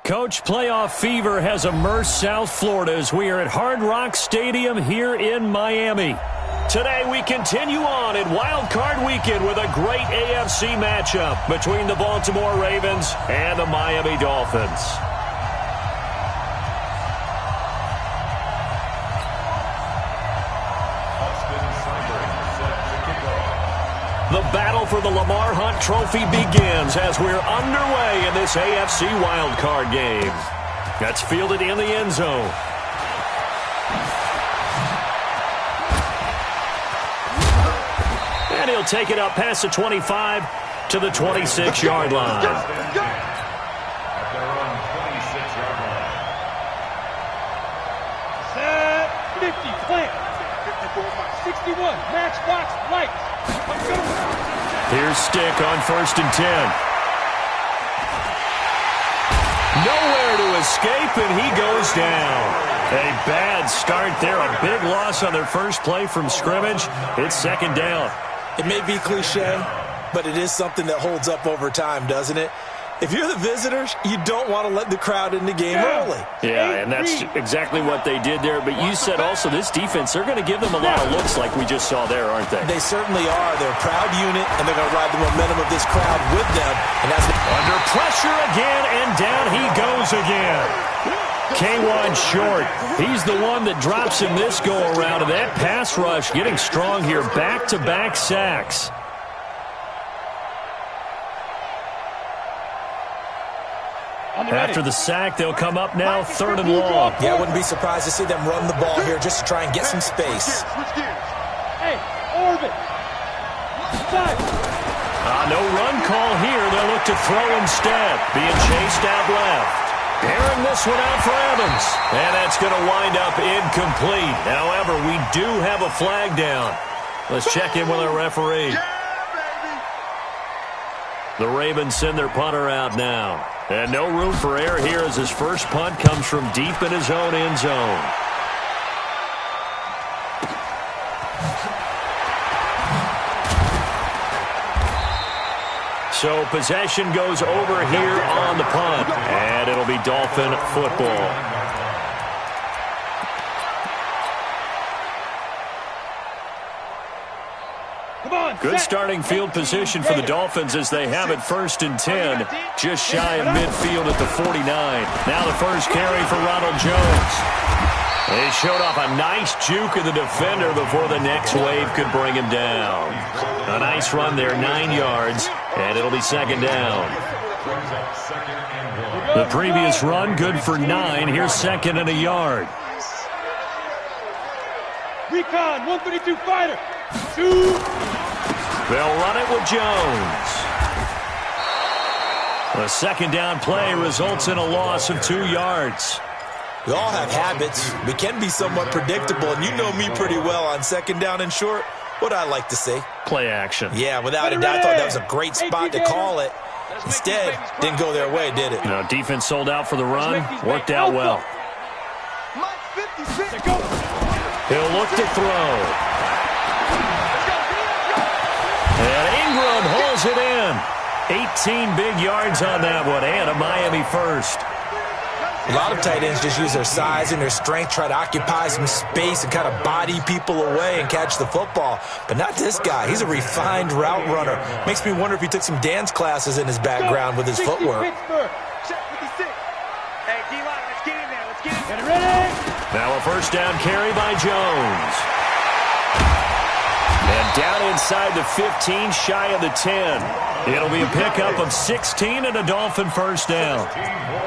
Coach, playoff fever has immersed South Florida as we are at Hard Rock Stadium here in Miami. Today we continue on in Wild Card Weekend with a great AFC matchup between the Baltimore Ravens and the Miami Dolphins. The battle for the Lamar Hunt Trophy begins as we're underway in this AFC wildcard game. That's fielded in the end zone. And he'll take it up past the 25 to the 26-yard line. Set 50, plant. 61, match box, light. Here's Stick on 1st and 10. Nowhere to escape, and he goes down. A bad start there. A big loss on their first play from scrimmage. It's 2nd down. It may be cliche, but it is something that holds up over time, doesn't it? If you're the visitors, you don't want to let the crowd in the game early. Yeah, and that's exactly what they did there. But you said also this defense, they're going to give them a lot of looks like we just saw there, aren't they? They certainly are. They're a proud unit, and they're going to ride the momentum of this crowd with them. And that's under pressure again, and down he goes again. K1 short. He's the one that drops him this go-around, and that pass rush getting strong here. Back-to-back sacks. After the sack, they'll come up now 3rd and long. Yeah, I wouldn't be surprised to see them run the ball here just to try and get some space. Hey, orbit. No run call here. They'll look to throw instead. Being chased out left. Airing this one out for Evans. And that's going to wind up incomplete. However, we do have a flag down. Let's check in with our referee. The Ravens send their punter out now. And no room for error here as his first punt comes from deep in his own end zone. So possession goes over here on the punt. And it'll be Dolphin football. Good starting field position for the Dolphins as they have it 1st and 10, just shy of midfield at the 49. Now the first carry for Ronald Jones. They showed off a nice juke of the defender before the next wave could bring him down. A nice run there, 9 yards, and it'll be 2nd down. The previous run, good for 9. Here's 2nd and a yard. Recon, 132 fighter. 2. They'll run it with Jones. A 2nd down play results in a loss of 2 yards. We all have habits. We can be somewhat predictable, and you know me pretty well on 2nd down and short. What I like to say. Play action. Yeah, without a doubt, I thought that was a great spot to call it. Instead, didn't go their way, did it? No, defense sold out for the run. Worked out well. He'll look to throw. And Ingram hauls it in. 18 big yards on that one, and a Miami first. A lot of tight ends just use their size and their strength, try to occupy some space and kind of body people away and catch the football. But not this guy. He's a refined route runner. Makes me wonder if he took some dance classes in his background with his footwork. Now a first down carry by Jones. And down inside the 15, shy of the 10. It'll be a pickup of 16 and a Dolphin first down.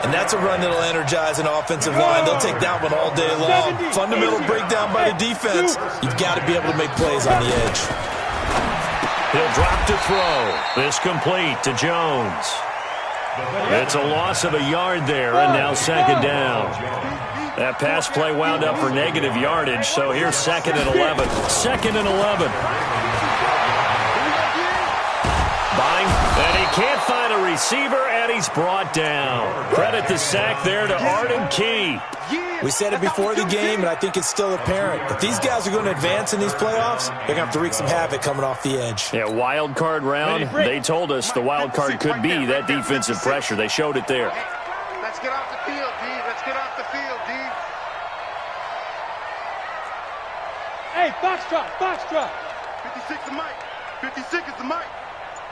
And that's a run that'll energize an offensive line. They'll take that one all day long. Fundamental breakdown by the defense. You've got to be able to make plays on the edge. He'll drop to throw. This complete to Jones. It's a loss of a yard there, and now 2nd down. That pass play wound up for negative yardage, so here's 2nd and 11. 2nd and 11. Buying, and he can't find a receiver, and he's brought down. Credit the sack there to Arden Key. We said it before the game, and I think it's still apparent. If these guys are going to advance in these playoffs, they're going to have to wreak some havoc coming off the edge. Yeah, wild card round. They told us the wild card could be that defensive pressure. They showed it there. Let's get off the field, D. Let's get off the field, D. Hey, box drop, box drop. 56 the mic. 56 is the mic.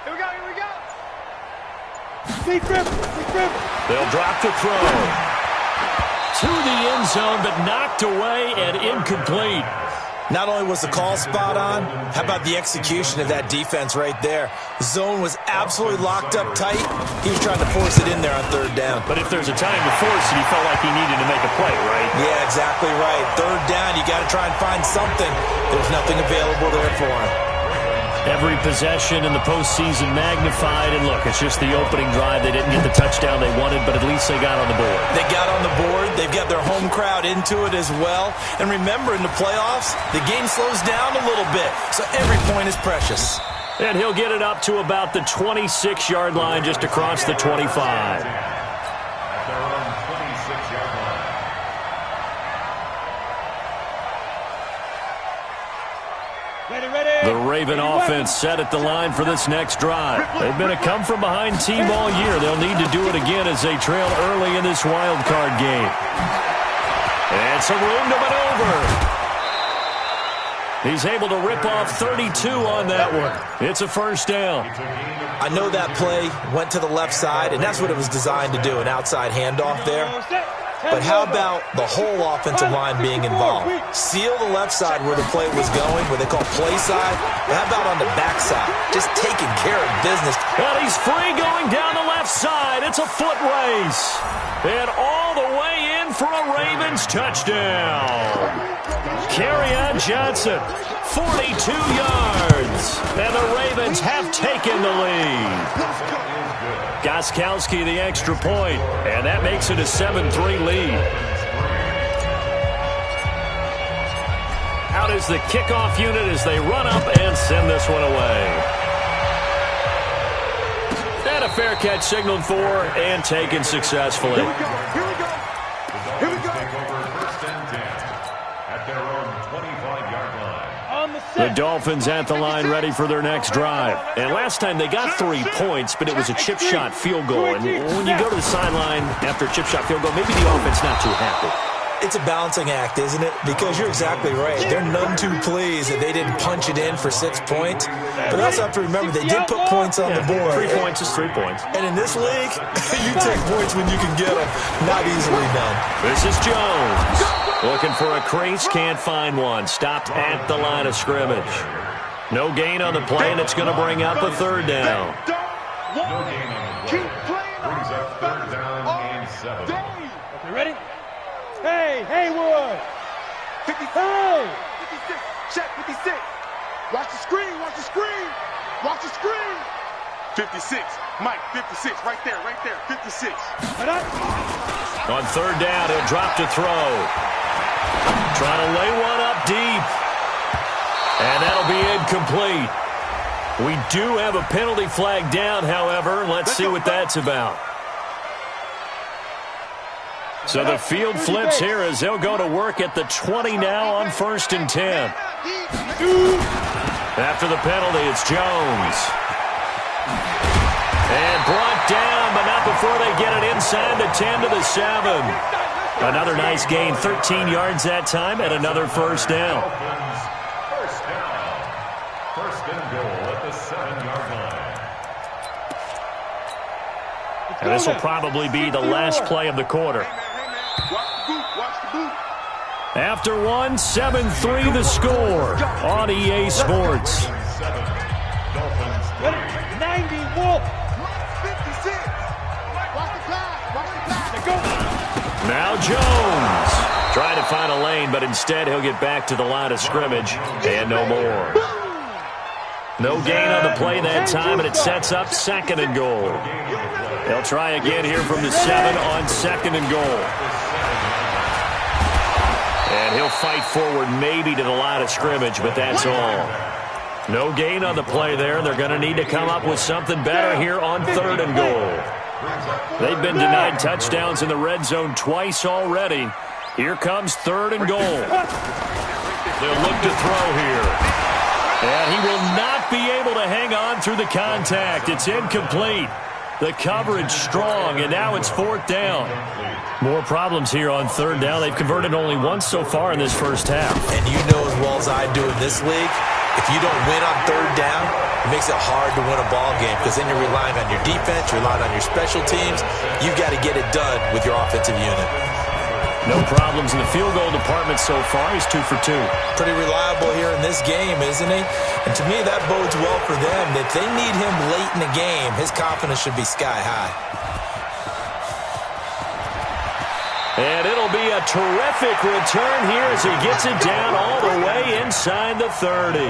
Here we go, here we go. Deep river, deep river. They'll drop to throw. To the end zone, but knocked away and incomplete. Not only was the call spot on, how about the execution of that defense right there? The zone was absolutely locked up tight. He was trying to force it in there on third down. But if there's a time to force it, he felt like he needed to make a play, right? Yeah, exactly right. Third down, you got to try and find something. There's nothing available there for him. Every possession in the postseason magnified, and look, it's just the opening drive. They didn't get the touchdown they wanted, but at least they got on the board. They got on the board. They've got their home crowd into it as well. And remember, in the playoffs, the game slows down a little bit, so every point is precious. And he'll get it up to about the 26-yard line, just across the 25. The Raven offense set at the line for this next drive. They've been a come-from-behind team all year. They'll need to do it again as they trail early in this wild card game. And some room to maneuver. He's able to rip off 32 on that one. It's a first down. I know that play went to the left side, and that's what it was designed to do, an outside handoff there. But how about the whole offensive line being involved? Seal the left side where the play was going, where they call play side. But how about on the back side? Just taking care of business. And he's free going down the left side. It's a foot race. And all the way in for a Ravens touchdown. Kerryon Johnson, 42 yards. And the Ravens have taken the lead. Gostkowski the extra point, and that makes it a 7-3 lead. Out is the kickoff unit as they run up and send this one away. And a fair catch signaled for and taken successfully. Here we go. Here we go. Here we go. Take over first and 10 at their own 25-yard line. The Dolphins at the line ready for their next drive. And last time they got 3 points, but it was a chip shot field goal. And when you go to the sideline after a chip shot field goal, maybe the offense not too happy. It's a balancing act, isn't it? Because you're exactly right. They're none too pleased that they didn't punch it in for 6 points. But they also have to remember they did put points on the board. 3 points is 3 points. And in this league, you take points when you can get them. Not easily done. This is Jones. Looking for a crease, can't find one. Stopped at the line of scrimmage. No gain on the play, and it's going to bring up a third down. No gain on the play. Keep playing. Brings up third down and 7. Okay, ready? Hey, Haywood! 56. Hey! 56. Check 56. Watch the screen. Watch the screen. Watch the screen. 56. Mike, 56. Right there. Right there. 56. On third down, he'll drop to throw. Trying to lay one up deep. And that'll be incomplete. We do have a penalty flag down, however. Let's see what that's about. So the field flips here as they'll go to work at the 20 now on first and 10. After the penalty, it's Jones. And brought down, but not before they get it inside the 10 to the 7. Another nice gain, 13 yards that time, and another first down. First down. First and goal at the 7-yard line. And this will probably be the last play of the quarter. After one, 7-3 the score on EA Sports. 90 Wolf. Now Jones trying to find a lane, but instead he'll get back to the line of scrimmage and no more. No gain on the play that time, and it sets up second and goal. They'll try again here from the 7 on second and goal. And he'll fight forward maybe to the line of scrimmage, but that's all. No gain on the play there. They're going to need to come up with something better here on third and goal. They've been denied touchdowns in the red zone twice already. Here comes third and goal. They'll look to throw here. And he will not be able to hang on through the contact. It's incomplete. The coverage strong, and now it's 4th down. More problems here on 3rd down. They've converted only once so far in this first half. And you know as well as I do in this league, if you don't win on 3rd down, it makes it hard to win a ball game because then you're relying on your defense, you're relying on your special teams. You've got to get it done with your offensive unit. No problems in the field goal department so far. He's 2 for 2. Pretty reliable here in this game, isn't he? And to me, that bodes well for them. If they need him late in the game, his confidence should be sky high. And it'll be a terrific return here as he gets it down all the way inside the 30.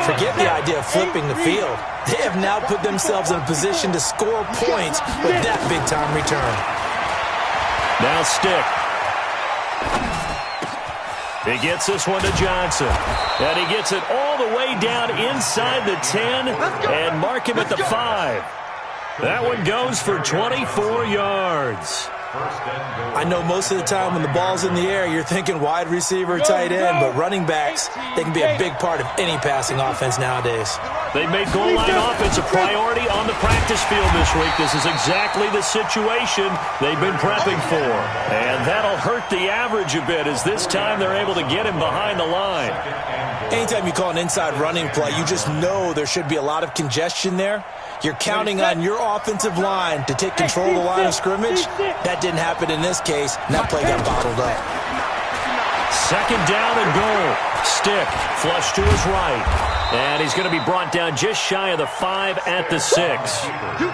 Forget the idea of flipping the field. They have now put themselves in a position to score points with that big-time return. Now Stick. He gets this one to Johnson. And he gets it all the way down inside the 10 and mark him at the 5. That one goes for 24 yards. I know most of the time when the ball's in the air, you're thinking wide receiver, tight end, but running backs, they can be a big part of any passing offense nowadays. They've made goal line offense a priority on the practice field this week. This is exactly the situation they've been prepping for. And that'll hurt the average a bit as this time they're able to get him behind the line. Anytime you call an inside running play, you just know there should be a lot of congestion there. You're counting on your offensive line to take control of the line of scrimmage. That didn't happen in this case, and that play got bottled up. 2nd down and goal. Stick, flush to his right. And he's going to be brought down just shy of the 5 at the 6.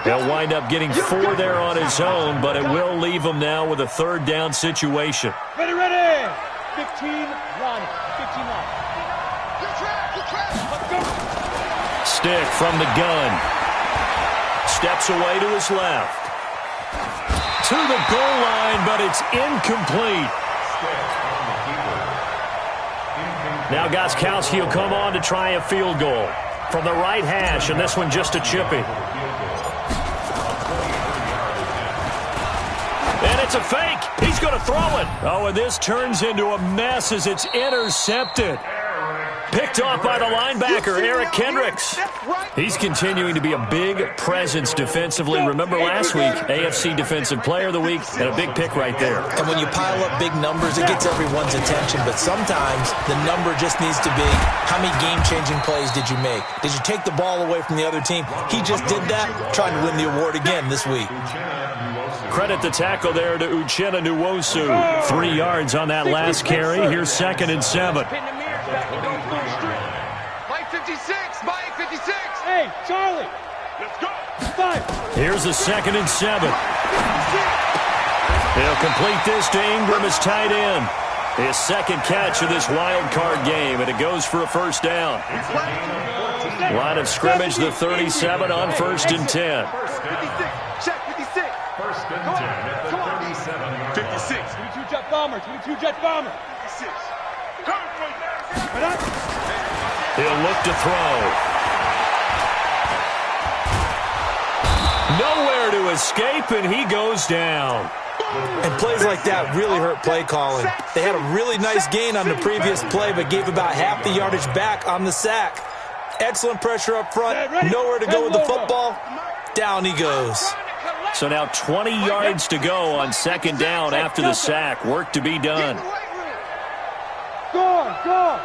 He'll wind up getting 4 there on his own, but it will leave him now with a 3rd down situation. Ready, ready. 15 line. 15 line. Let's go. Stick from the gun. Steps away to his left. To the goal line, but it's incomplete. Now Gostkowski will come on to try a field goal from the right hash, and this one just a chippy. And it's a fake. He's going to throw it. Oh, and this turns into a mess as it's intercepted. Picked off by the linebacker, Eric Kendricks. He's continuing to be a big presence defensively. Remember last week, AFC Defensive Player of the Week, and a big pick right there. And when you pile up big numbers, it gets everyone's attention. But sometimes the number just needs to be, how many game-changing plays did you make? Did you take the ball away from the other team? He just did that, trying to win the award again this week. Credit the tackle there to Uchenna Nwosu. 3 yards on that last carry. Here's 2nd and 7. Mike 56, Mike 56. Hey, Charlie. Let's go. 5. Here's the 2nd and 7. He'll complete this to Ingram as tight end. His 2nd catch of this wild card game, and it goes for a 1st down. Line of scrimmage, the 37 on 1st and 10. 56. Check 56. 1st and 10 at the 37. 56. 22 jet bomber. 22 jet bomber. 56. He'll look to throw. Nowhere to escape, and he goes down. And plays like that really hurt play calling. They had a really nice gain on the previous play, but gave about half the yardage back on the sack. Excellent pressure up front. Nowhere to go with the football. Down he goes. So now 20 yards to go on 2nd down after the sack. Work to be done. Go, go.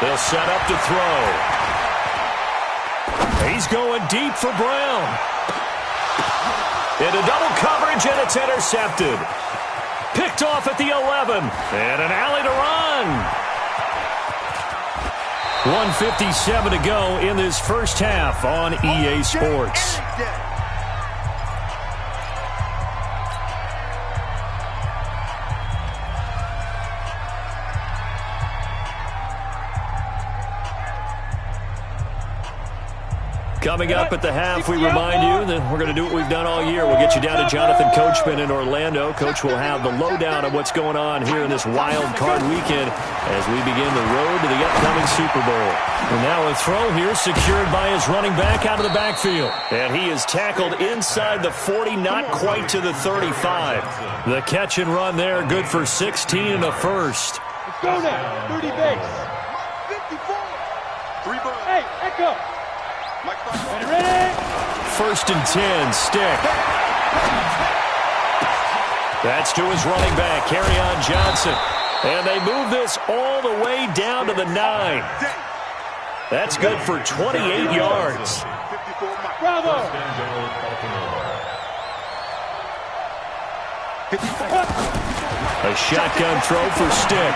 They'll set up to throw. He's going deep for Brown. Into double coverage, and it's intercepted. Picked off at the 11. And an alley to run. 1:57 to go in this first half on EA Sports. Coming up at the half, we remind you that we're going to do what we've done all year. We'll get you down to Jonathan Coachman in Orlando. Coach will have the lowdown of what's going on here in this wild card weekend as we begin the road to the upcoming Super Bowl. And now a throw here secured by his running back out of the backfield. And he is tackled inside the 40, not quite to the 35. The catch and run there, good for 16 and a first. Let's go now. 30 base. 54. 3 bucks. Echo. Ready? First and 10, Stick. That's to his running back, Kerryon Johnson. And they move this all the way down to the 9. That's good for 28 yards. Bravo. A shotgun throw for Stick.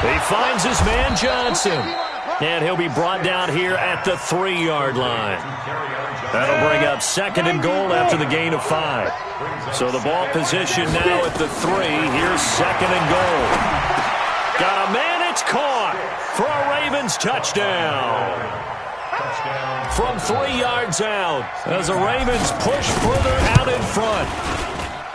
He finds his man Johnson. And he'll be brought down here at the 3-yard line. That'll bring up second and goal after the gain of 5. So the ball position now at the 3. Here's second and goal. Got a man, it's caught for a Ravens touchdown. From 3 yards out as the Ravens push further out in front.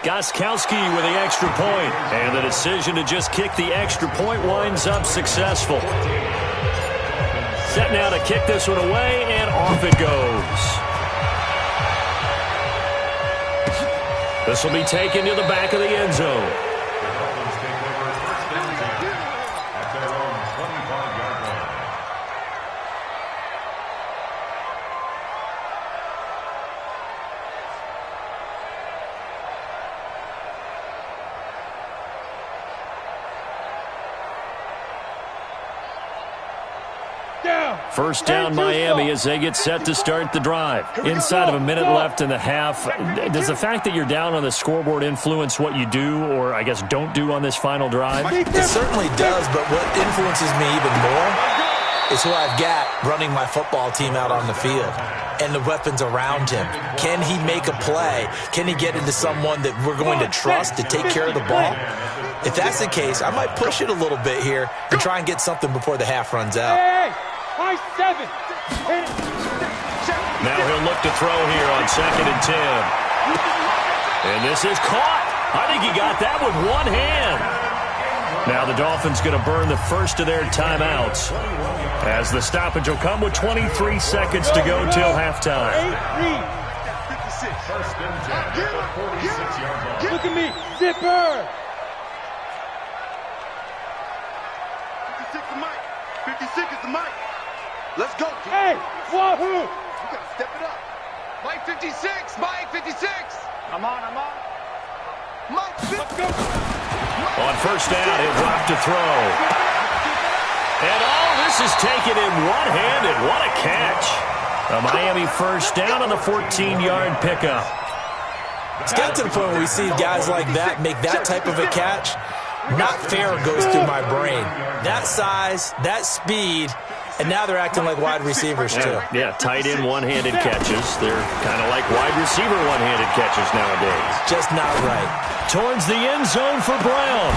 Gostkowski with the extra point. And the decision to just kick the extra point winds up successful. Set now to kick this one away, and off it goes. This will be taken to the back of the end zone. First down, Miami, as they get set to start the drive. Inside of a minute left in the half. Does the fact that you're down on the scoreboard influence what you do, or I guess don't do on this final drive? It certainly does, but what influences me even more is who I've got running my football team out on the field and the weapons around him. Can he make a play? Can he get into someone that we're going to trust to take care of the ball? If that's the case, I might push it a little bit here and try and get something before the half runs out. High 7. Now he'll look to throw here on second and 10. And this is caught. I think he got that with one hand. Now the Dolphins going to burn the first of their timeouts as the stoppage will come with 23 seconds to go till halftime. Look at me. Zipper. 56 is Mike. 56 is the Mike. Let's go. Hey, wahoo! You gotta step it up. Mike 56, Mike 56. I'm on. Mike 56. Let's go. On first down, he'll drop to throw. And this is taken in one-handed. What a catch. A Miami first down on the 14-yard pickup. It's got to the point where we see guys like that make that type of a catch. Not fair goes through my brain. That size, that speed, and now they're acting like wide receivers too. Yeah, tight end one-handed catches. They're kind of like wide receiver one-handed catches nowadays. Just not right. Towards the end zone for Brown.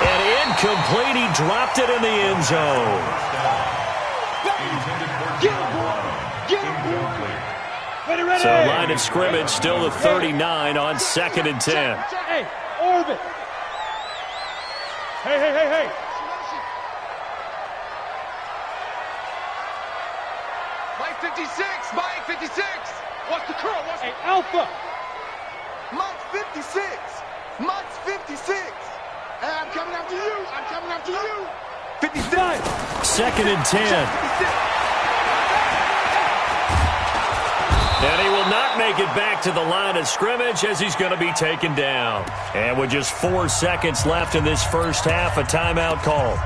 And incomplete. He dropped it in the end zone. Ready. So line of scrimmage still the 39 on second and 10. Hey, orbit. Hey. Mike 56, Mike 56. Watch the curl. Hey, Alpha. Mike 56. Mike's 56. Hey, I'm coming after you. 56. Second and 10. And he will not make it back to the line of scrimmage as he's going to be taken down. And with just 4 seconds left in this first half, a timeout call.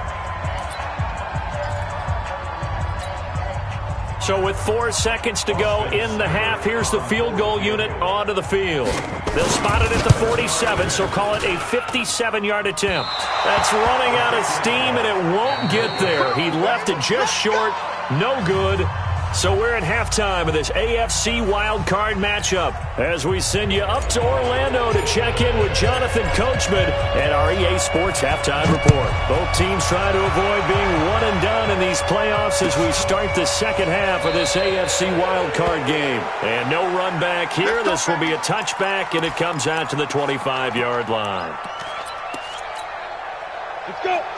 So with 4 seconds to go in the half, here's the field goal unit onto the field. They'll spot it at the 47, so call it a 57-yard attempt. That's running out of steam, and it won't get there. He left it just short. No good. So we're at halftime of this AFC wildcard matchup as we send you up to Orlando to check in with Jonathan Coachman at our EA Sports Halftime Report. Both teams trying to avoid being one and done in these playoffs as we start the second half of this AFC wildcard game. And no run back here. This will be a touchback, and it comes out to the 25-yard line.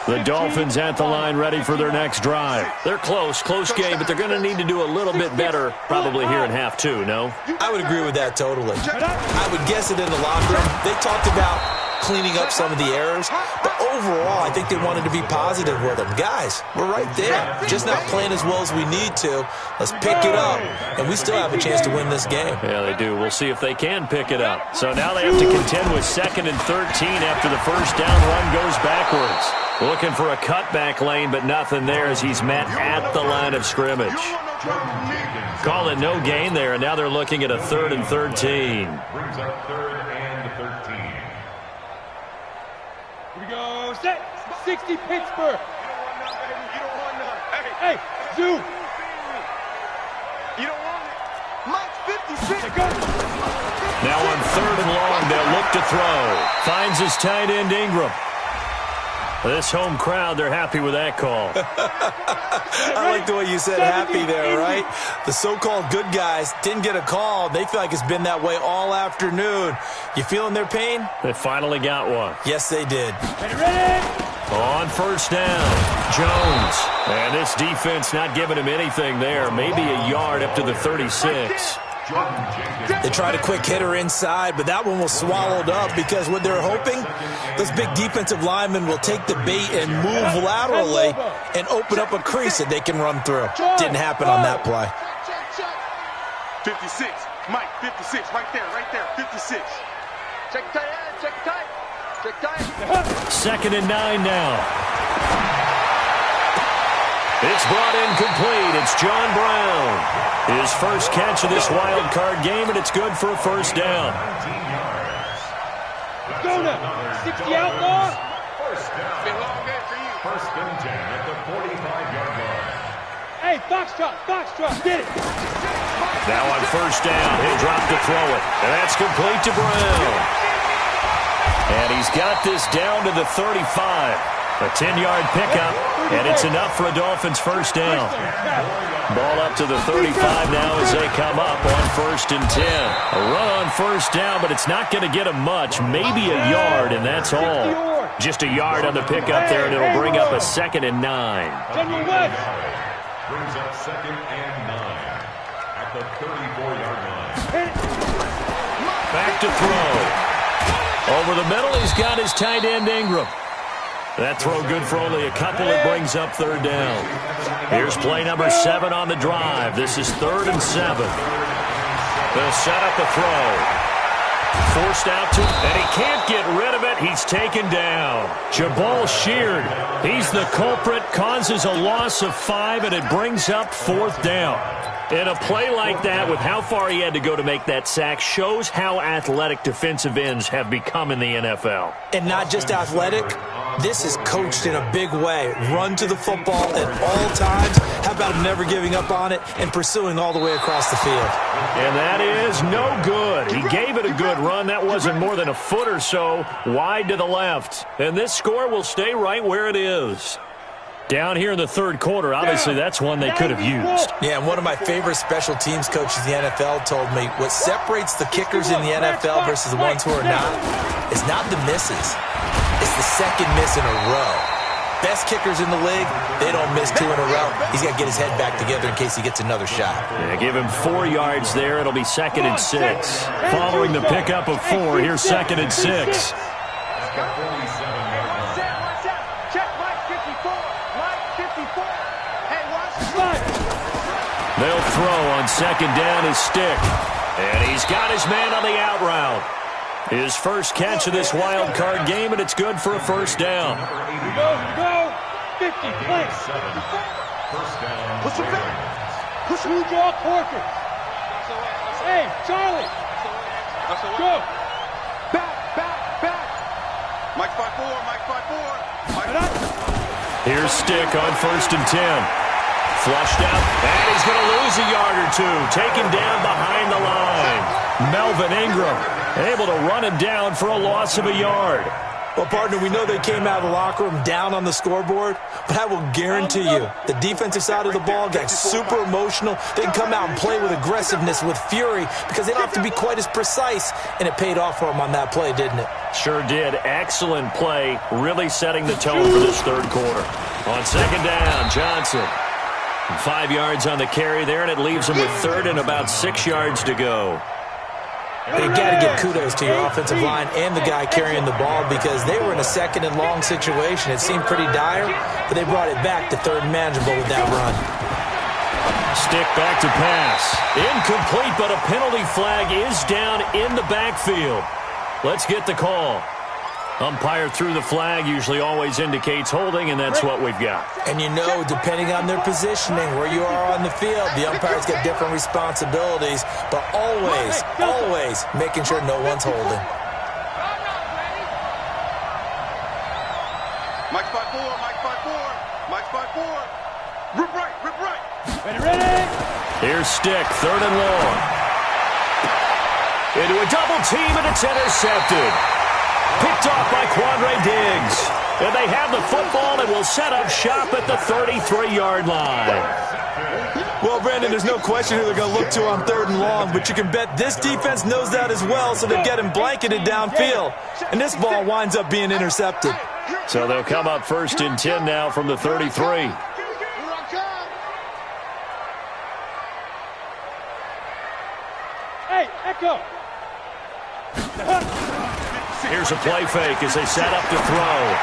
The Dolphins at the line ready for their next drive. They're close game, but they're going to need to do a little bit better probably here in half two, no? I would agree with that totally. I would guess it in the locker room. They talked about cleaning up some of the errors, but overall, I think they wanted to be positive with him. Guys, we're right there. Just not playing as well as we need to. Let's pick it up, and we still have a chance to win this game. Yeah, they do. We'll see if they can pick it up. So now they have to contend with 2nd and 13 after the first down run goes backwards. Looking for a cutback lane, but nothing there as he's met at the line of scrimmage. Call it no gain there, and now they're looking at a 3rd and 13. Brings up 3rd and 13. Here we go. Set. 60 Pittsburgh. You don't want none. Hey, Zoo. You don't want it. Mike 56. Now on 3rd and long, they'll look to throw. Finds his tight end Ingram. This home crowd, they're happy with that call. I like the way you said happy there, right? The so-called good guys didn't get a call. They feel like it's been that way all afternoon. You feeling their pain? They finally got one. Yes, they did. Ready? On first down, Jones. And this defense not giving him anything there. Maybe a yard up to the 36. They tried a quick hitter inside, but that one was swallowed up because what they're hoping, those big defensive linemen will take the bait and move laterally and open up a crease that they can run through. Didn't happen on that play. 56. Mike 56. Right there. 56. Check tight end. Check tight. Check tight. 2nd and 9 now. It's brought in complete. It's John Brown. His first catch of this wild card game, and it's good for a first down. Go now. 60 outlaw. First down. Been a long day for you. 1st and 10 at the 45-yard line. Hey, Foxtrot. Get it. Now on first down, he'll drop to throw it. And that's complete to Brown. And he's got this down to the 35. A 10-yard pickup, and it's enough for a Dolphins first down. Ball up to the 35 now as they come up on 1st and 10. A run on first down, but it's not going to get them much. Maybe a yard, and that's all. Just a yard on the pickup there, and it'll bring up a 2nd and 9. General West. Brings up 2nd and 9 at the 34-yard line. Back to throw. Over the middle, he's got his tight end Ingram. That throw good for only a couple. It brings up 3rd down. Here's play number 7 on the drive. This is 3rd and 7. They'll set up a throw. Forced out to him, and he can't get rid of it. He's taken down. Jabal Sheard, he's the culprit, causes a loss of 5, and it brings up 4th down. And a play like that, with how far he had to go to make that sack, shows how athletic defensive ends have become in the NFL. And not just athletic. This is coached in a big way. Run to the football at all times. How about him never giving up on it and pursuing all the way across the field? And that is no good. He gave it a good run. That wasn't more than a foot or so wide to the left. And this score will stay right where it is. Down here in the 3rd quarter, obviously that's one they could have used. Yeah, and one of my favorite special teams coaches in the NFL told me what separates the kickers in the NFL versus the ones who are not is not the misses. It's the 2nd miss in a row. Best kickers in the league, they don't miss 2 in a row. He's got to get his head back together in case he gets another shot. Yeah, give him 4 yards there. It'll be 2nd and 6. Following the pickup of 4, here's 2nd and 6. They'll throw on 2nd down his stick. And he's got his man on the out route. His first catch of this wild card game, and it's good for a first down. Here we go. 50, place. First down. Push him back. Push him. Draw Corker. Hey, Charlie. Go. Back. Mike 5-4. Here's Stick on 1st and 10. Flushed out, and he's going to lose a yard or 2. Taken down behind the line. Melvin Ingram able to run him down for a loss of a yard. Well, partner, we know they came out of the locker room down on the scoreboard, but I will guarantee you the defensive side of the ball got super emotional. They can come out and play with aggressiveness, with fury, because they don't have to be quite as precise, and it paid off for them on that play, didn't it? Sure did. Excellent play, really setting the tone for this 3rd quarter. On 2nd down, Johnson. 5 yards on the carry there, and it leaves him with 3rd and about 6 yards to go. You got to give kudos to your offensive line and the guy carrying the ball because they were in a second and long situation. It seemed pretty dire, but they brought it back to third and manageable with that run. Stick back to pass. Incomplete, but a penalty flag is down in the backfield. Let's get the call. Umpire threw the flag, usually always indicates holding, and that's what we've got. And you know, depending on their positioning, where you are on the field, the umpires get different responsibilities, but always making sure no one's holding. Mike spot 4, Mike spot 4, Mike spot 4. Rip right, rip right. Ready. Here's Stick, third and long. Into a double team, and it's intercepted. Picked off by Quandre Diggs. And they have the football and will set up shop at the 33-yard line. Well, Brandon, there's no question who they're going to look to on third and long, but you can bet this defense knows that as well, so they're getting blanketed downfield. And this ball winds up being intercepted. So they'll come up first and 10 now from the 33. Hey, Echo. Here's a play fake as they set up to throw.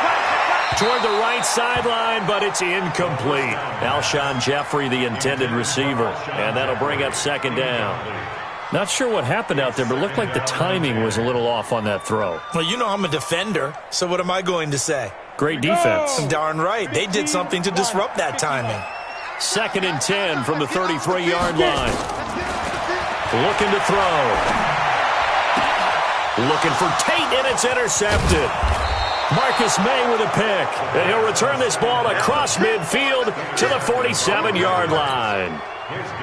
Toward the right sideline, but it's incomplete. Alshon Jeffrey, the intended receiver, and that'll bring up second down. Not sure what happened out there, but it looked like the timing was a little off on that throw. Well, you know I'm a defender, so what am I going to say? Great defense. Darn right. They did something to disrupt that timing. Second and 10 from the 33-yard line. Looking to throw. Looking for Tate, and it's intercepted. Marcus May with a pick. And he'll return this ball across midfield to the 47-yard line.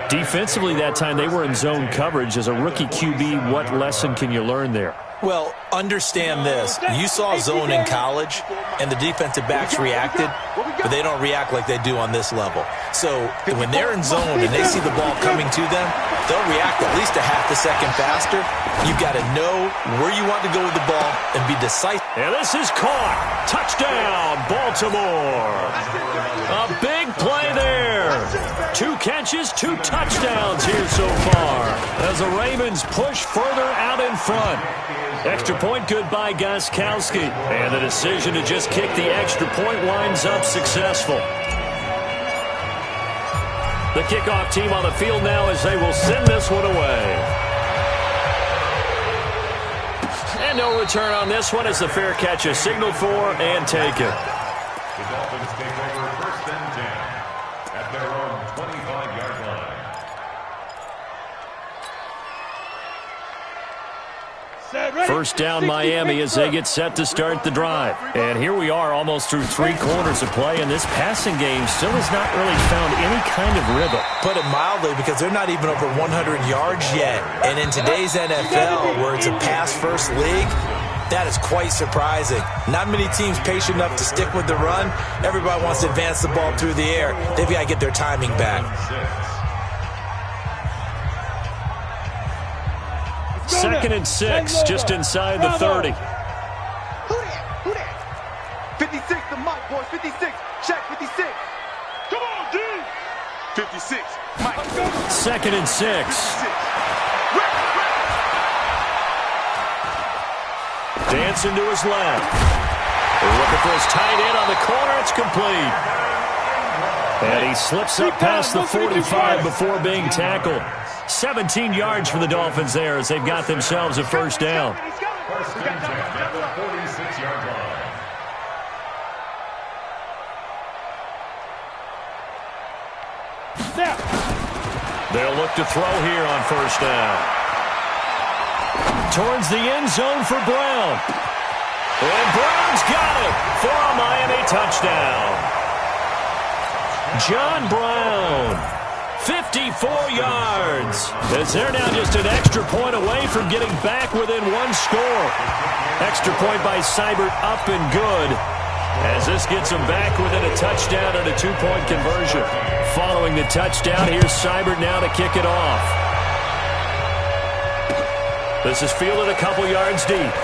Defensively that time, they were in zone coverage. As a rookie QB, what lesson can you learn there? Well, understand this. You saw zone in college, and the defensive backs reacted, but they don't react like they do on this level. So when they're in zone and they see the ball coming to them, they'll react at least a half a second faster. You've got to know where you want to go with the ball and be decisive. And this is caught. Touchdown, Baltimore. A big play there. 2 catches, 2 touchdowns here so far as the Ravens push further out in front. Extra point good by Gostkowski. And the decision to just kick the extra point winds up successful. The kickoff team on the field now as they will send this one away. And no return on this one as the fair catch is signaled for and taken. The Dolphins take over first and 10 at their own 25-yard line. First down Miami as they get set to start the drive. And here we are almost through 3 quarters of play, and this passing game still has not really found any kind of rhythm. Put it mildly, because they're not even over 100 yards yet. And in today's NFL, where it's a pass-first league, that is quite surprising. Not many teams patient enough to stick with the run. Everybody wants to advance the ball through the air. They've got to get their timing back. Second and 6, just inside the 30. Who that? 56 to Mike, boys. 56. Check 56. Come on, D. 56. Mike. Second and 6. Dancing to his left. They're looking for his tight end on the corner. It's complete. And he slips up past the 45 before being tackled. 17 yards for the Dolphins there as they've got themselves a first down. First and 10 at the 46-yard line. They'll look to throw here on first down. Towards the end zone for Brown. And Brown's got it for a Miami touchdown. John Brown. 54 yards, as they're now just an extra point away from getting back within 1 score. Extra point by Seibert up and good, as this gets them back within a touchdown and a 2-point conversion. Following the touchdown, here's Seibert now to kick it off. This is fielded a couple yards deep.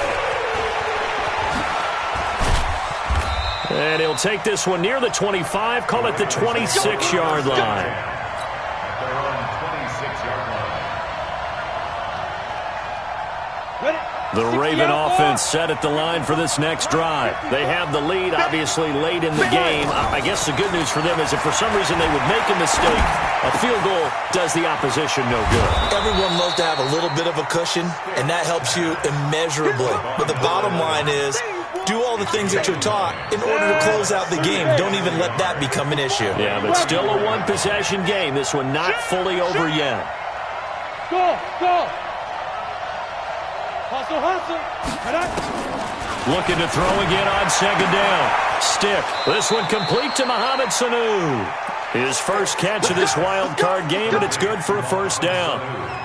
And he'll take this one near the 25, call it the 26-yard line. The Raven offense set at the line for this next drive. They have the lead, obviously, late in the game. I guess the good news for them is if for some reason they would make a mistake, a field goal does the opposition no good. Everyone loves to have a little bit of a cushion, and that helps you immeasurably. But the bottom line is, do all the things that you're taught in order to close out the game. Don't even let that become an issue. Yeah, but still a one-possession game. This one not fully over yet. Go, go. Hustle, hustle. Looking to throw again on second down. Stick. This one complete to Mohamed Sanu. His first catch of this wild card game, and it's good for a first down.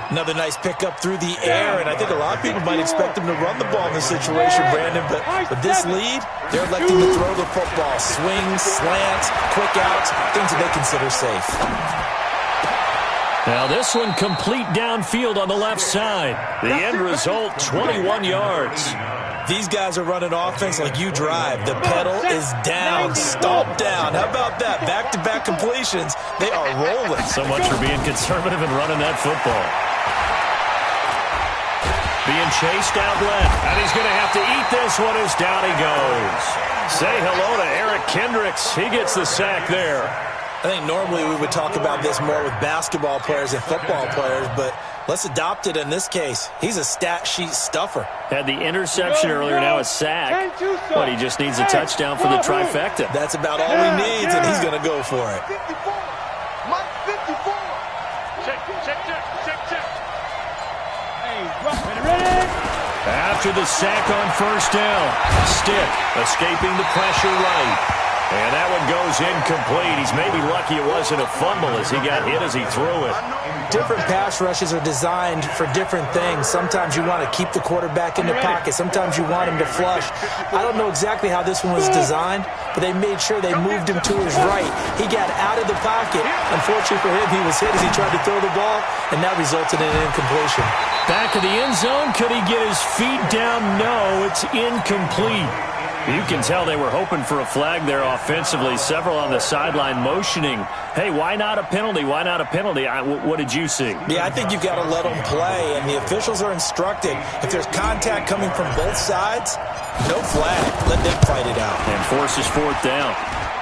Another nice pickup through the air, and I think a lot of people might expect him to run the ball in this situation, Brandon, but with this lead, they're electing to throw the football. Swings, slants, quick outs, things that they consider safe. Now this one complete downfield on the left side. The end result, 21 yards. These guys are running offense like you drive. The pedal is down, stomped down. How about that? Back-to-back completions. They are rolling. So much for being conservative and running that football. Being chased out left. And he's going to have to eat this one as down he goes. Say hello to Eric Kendricks. He gets the sack there. I think normally we would talk about this more with basketball players and football players, but let's adopt it in this case. He's a stat sheet stuffer. Had the interception earlier, now a sack. But he just needs a touchdown for the trifecta. That's about all he needs, and he's going to go for it. 54. Mike 54. Check. Hey, ready? After the sack on first down, Stick escaping the pressure right. And that one goes incomplete. He's maybe lucky it wasn't a fumble as he got hit as he threw it. Different pass rushes are designed for different things. Sometimes you want to keep the quarterback in the pocket. Sometimes you want him to flush. I don't know exactly how this one was designed, but they made sure they moved him to his right. He got out of the pocket. Unfortunately for him, he was hit as he tried to throw the ball, and that resulted in an incompletion. Back of the end zone. Could he get his feet down? No, it's incomplete. You can tell they were hoping for a flag there offensively. Several on the sideline motioning, hey, why not a penalty? Why not a penalty? What did you see? Yeah, I think you've got to let them play, and the officials are instructed. If there's contact coming from both sides, no flag. Let them fight it out. And forces fourth down.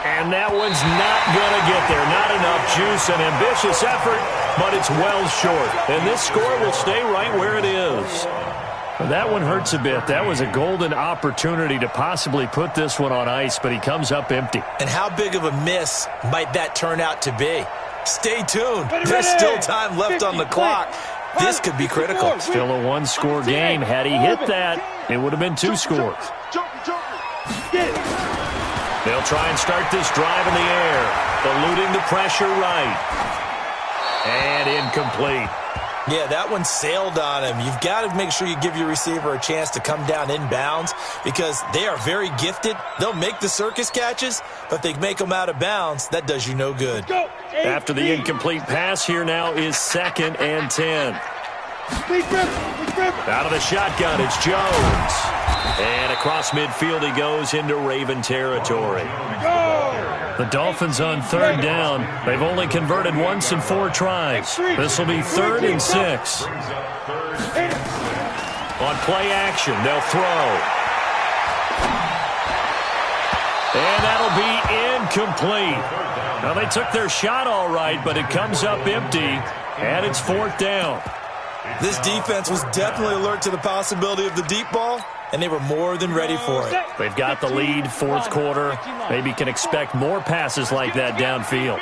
And that one's not going to get there. Not enough juice, an ambitious effort, but it's well short. And this score will stay right where it is. That one hurts a bit. That was a golden opportunity to possibly put this one on ice, but he comes up empty. And how big of a miss might that turn out to be? Stay tuned. There's still time left on the clock. This could be critical. Still a one-score game. Had he hit that, it would have been two scores. They'll try and start this drive in the air, eluding the pressure right. And incomplete. Yeah, that one sailed on him. You've got to make sure you give your receiver a chance to come down inbounds because they are very gifted. They'll make the circus catches, but they make them out of bounds. That does you no good. After the incomplete pass, here now is 2nd and 10. Out of the shotgun, it's Jones. And across midfield he goes into Raven territory. The Dolphins on 3rd down. They've only converted once in 4 tries. This will be 3rd and 6. On play action, they'll throw. And that'll be incomplete. Now they took their shot all right, but it comes up empty, and it's 4th down. This defense was definitely alert to the possibility of the deep ball, and they were more than ready for it. They've got the lead, 4th quarter. Maybe can expect more passes like that downfield.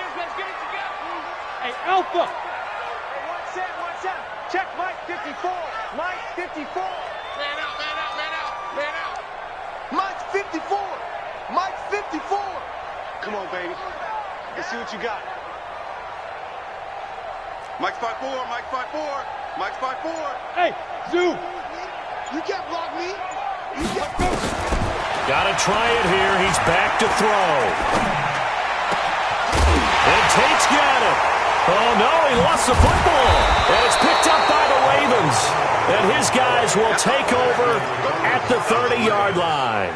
Hey, Alpha. One set. Check Mike 54. Mike 54. Man out. Mike 54. Mike 54. Come on, baby. Let's see what you got. Mike 54. Mike 54. Mike 54. Hey, Zoo. You can't block me. Got to try it here. He's back to throw. And Tate's got it. Oh, no, he lost the football. And it's picked up by the Ravens. And his guys will take over at the 30-yard line.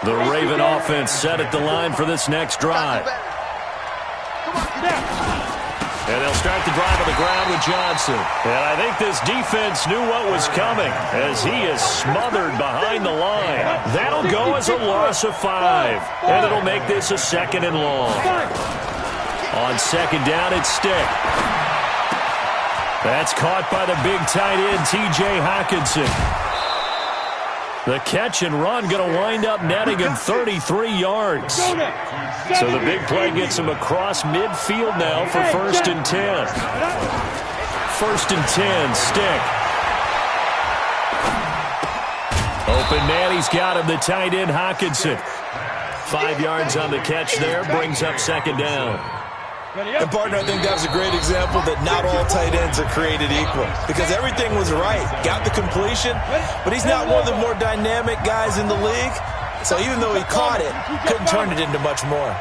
The Raven offense set at the line for this next drive. And they'll start the drive on the ground with Johnson. And I think this defense knew what was coming as he is smothered behind the line. That'll go as a loss of 5. And it'll make this a 2nd and long. On 2nd down, it's Stick. That's caught by the big tight end, T.J. Hockenson. The catch and run going to wind up netting him 33 yards. So the big play gets him across midfield now for 1st and 10. 1st and 10, Stick. Open man, he's got him, the tight end, Hockenson. 5 yards on the catch there, brings up 2nd down. And, partner, I think that was a great example that not all tight ends are created equal because everything was right. Got the completion, but he's not one of the more dynamic guys in the league. So even though he caught it, couldn't turn it into much more.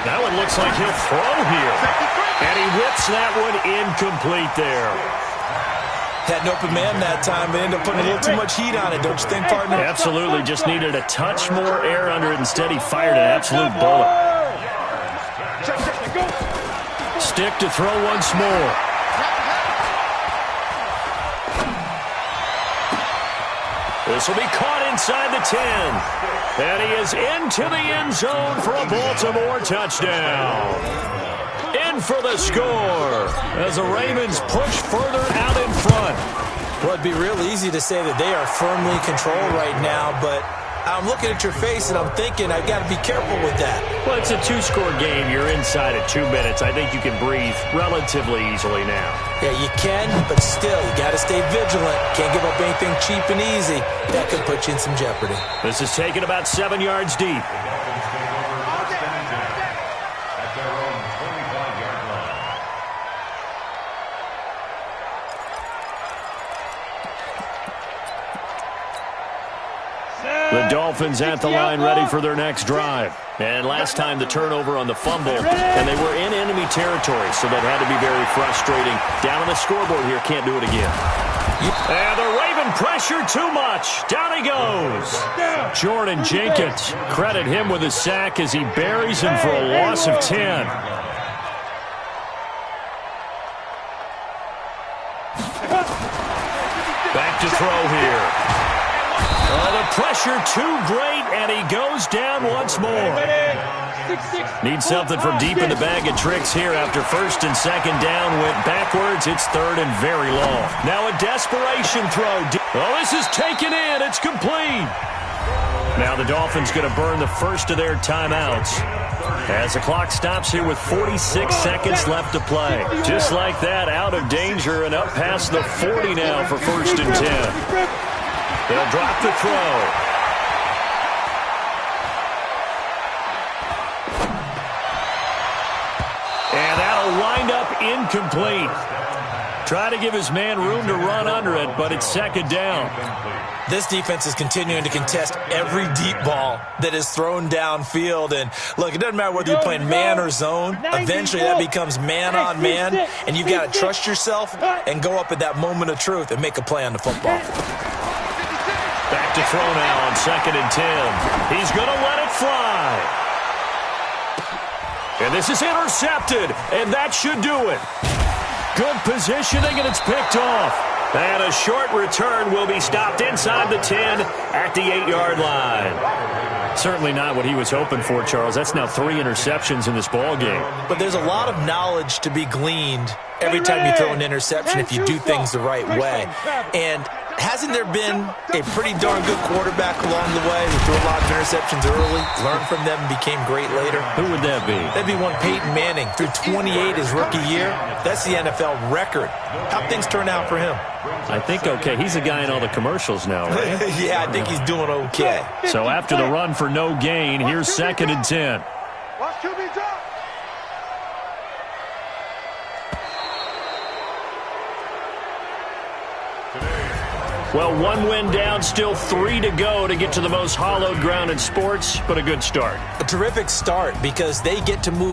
That one looks like he'll throw here. And he whips that one incomplete there. Had an open man that time, but ended up putting a little too much heat on it, don't you think, partner? Absolutely. Just needed a touch more air under it. Instead, he fired an absolute bullet. Stick to throw once more. This will be caught inside the 10. And he is into the end zone for a Baltimore touchdown. In for the score as the Ravens push further out in front. Well, it'd be real easy to say that they are firmly controlled right now, but I'm looking at your face and I'm thinking I've got to be careful with that. Well, it's a 2-score game. You're inside at 2 minutes. I think you can breathe relatively easily now. Yeah, you can, but still, you got to stay vigilant. Can't give up anything cheap and easy. That could put you in some jeopardy. This is taken about 7 yards deep. The Dolphins at the line ready for their next drive. And last time the turnover on the fumble, and they were in enemy territory, so that had to be very frustrating. Down on the scoreboard here, can't do it again. And the Raven pressure too much. Down he goes. Jordan Jenkins, credit him with a sack as he buries him for a loss of 10. Back to throw here. Oh, the pressure too great, and he goes down once more. Needs something from deep in the bag of tricks here after 1st and 2nd down. Went backwards. It's 3rd and very long. Now a desperation throw. Oh, this is taken in. It's complete. Now the Dolphins going to burn the first of their timeouts as the clock stops here with 46 seconds left to play. Just like that, out of danger and up past the 40 now for 1st and 10. They'll drop the throw. And that'll wind up incomplete. Try to give his man room to run under it, but it's 2nd down. This defense is continuing to contest every deep ball that is thrown downfield. And, look, it doesn't matter whether you're playing man or zone. Eventually that becomes man on man, and you've got to trust yourself and go up at that moment of truth and make a play on the football. Back to throw now on 2nd and 10. He's going to let it fly. And this is intercepted, and that should do it. Good positioning, and it's picked off. And a short return will be stopped inside the 10 at the 8-yard line. Certainly not what he was hoping for, Charles. That's now 3 interceptions in this ball game. But there's a lot of knowledge to be gleaned every time you throw an interception if you do things the right way. And hasn't there been a pretty darn good quarterback along the way who threw a lot of interceptions early, learned from them, and became great later? Who would that be? That'd be one Peyton Manning. Threw 28 his rookie year. That's the NFL record. How'd things turn out for him? I think okay. He's a guy in all the commercials now, right? Yeah, I think he's doing okay. So after the run for no gain, here's 2nd and 10. Watch QB drop. Well, 1 win down, still 3 to go to get to the most hallowed ground in sports, but a good start. A terrific start because they get to move